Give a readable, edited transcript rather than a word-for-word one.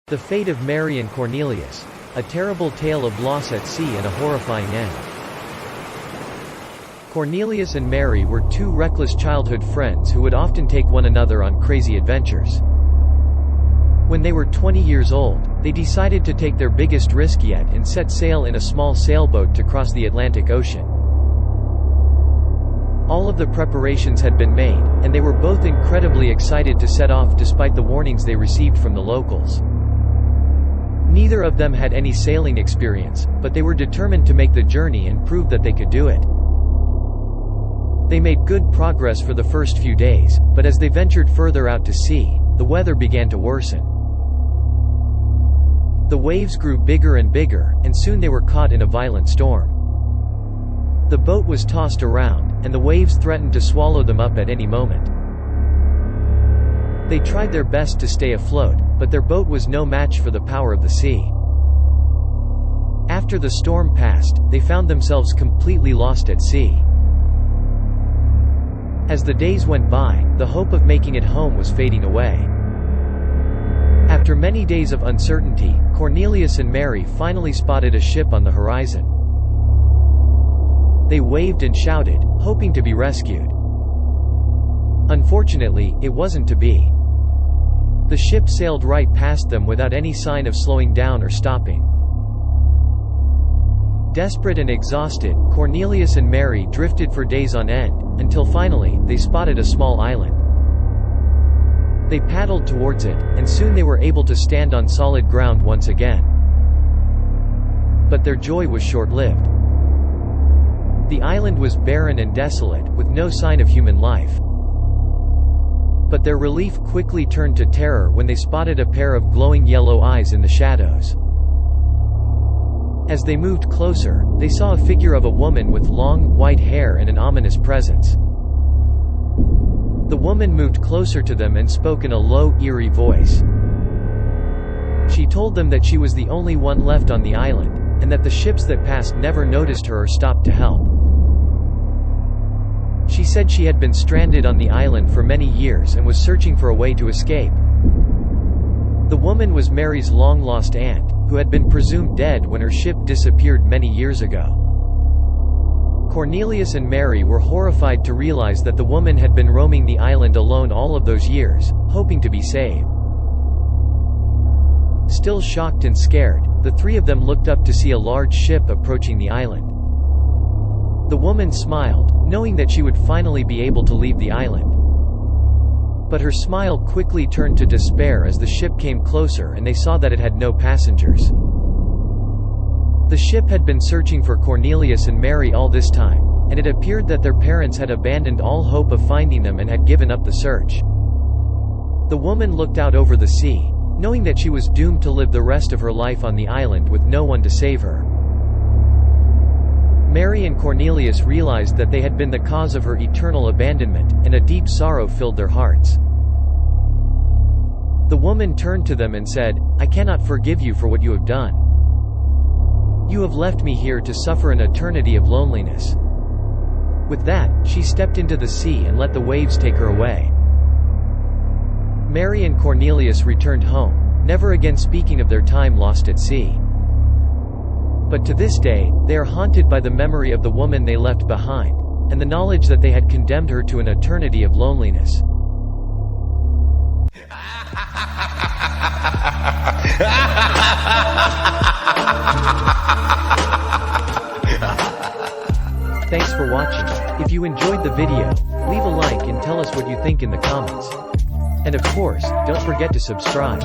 The fate of Mary and Cornelius. A terrible tale of loss at sea and a horrifying end. Cornelius and Mary were two reckless childhood friends who would often take one another on crazy adventures. When they were 20 years old, they decided to take their biggest risk yet and set sail in a small sailboat to cross the Atlantic Ocean. All of the preparations had been made, and they were both incredibly excited to set off despite the warnings they received from the locals. Neither of them had any sailing experience, but they were determined to make the journey and prove that they could do it. They made good progress for the first few days, but as they ventured further out to sea, the weather began to worsen. The waves grew bigger and bigger, and soon they were caught in a violent storm. The boat was tossed around, and the waves threatened to swallow them up at any moment. They tried their best to stay afloat, but their boat was no match for the power of the sea. After the storm passed, they found themselves completely lost at sea. As the days went by, the hope of making it home was fading away. After many days of uncertainty, Cornelius and Mary finally spotted a ship on the horizon. They waved and shouted, hoping to be rescued. Unfortunately, it wasn't to be. The ship sailed right past them without any sign of slowing down or stopping. Desperate and exhausted, Cornelius and Mary drifted for days on end, until finally, they spotted a small island. They paddled towards it, and soon they were able to stand on solid ground once again. But their joy was short-lived. The island was barren and desolate, with no sign of human life. But their relief quickly turned to terror when they spotted a pair of glowing yellow eyes in the shadows. As they moved closer, they saw a figure of a woman with long, white hair and an ominous presence. The woman moved closer to them and spoke in a low, eerie voice. She told them that she was the only one left on the island, and that the ships that passed never noticed her or stopped to help. She said she had been stranded on the island for many years and was searching for a way to escape. The woman was Mary's long-lost aunt, who had been presumed dead when her ship disappeared many years ago. Cornelius and Mary were horrified to realize that the woman had been roaming the island alone all of those years, hoping to be saved. Still shocked and scared, the three of them looked up to see a large ship approaching the island. The woman smiled, knowing that she would finally be able to leave the island. But her smile quickly turned to despair as the ship came closer and they saw that it had no passengers. The ship had been searching for Cornelius and Mary all this time, and it appeared that their parents had abandoned all hope of finding them and had given up the search. The woman looked out over the sea, knowing that she was doomed to live the rest of her life on the island with no one to save her. Mary and Cornelius realized that they had been the cause of her eternal abandonment, and a deep sorrow filled their hearts. The woman turned to them and said, "I cannot forgive you for what you have done. You have left me here to suffer an eternity of loneliness." With that, she stepped into the sea and let the waves take her away. Mary and Cornelius returned home, never again speaking of their time lost at sea. But to this day, they are haunted by the memory of the woman they left behind, and the knowledge that they had condemned her to an eternity of loneliness. Thanks for watching. If you enjoyed the video, leave a like and tell us what you think in the comments. And of course, don't forget to subscribe.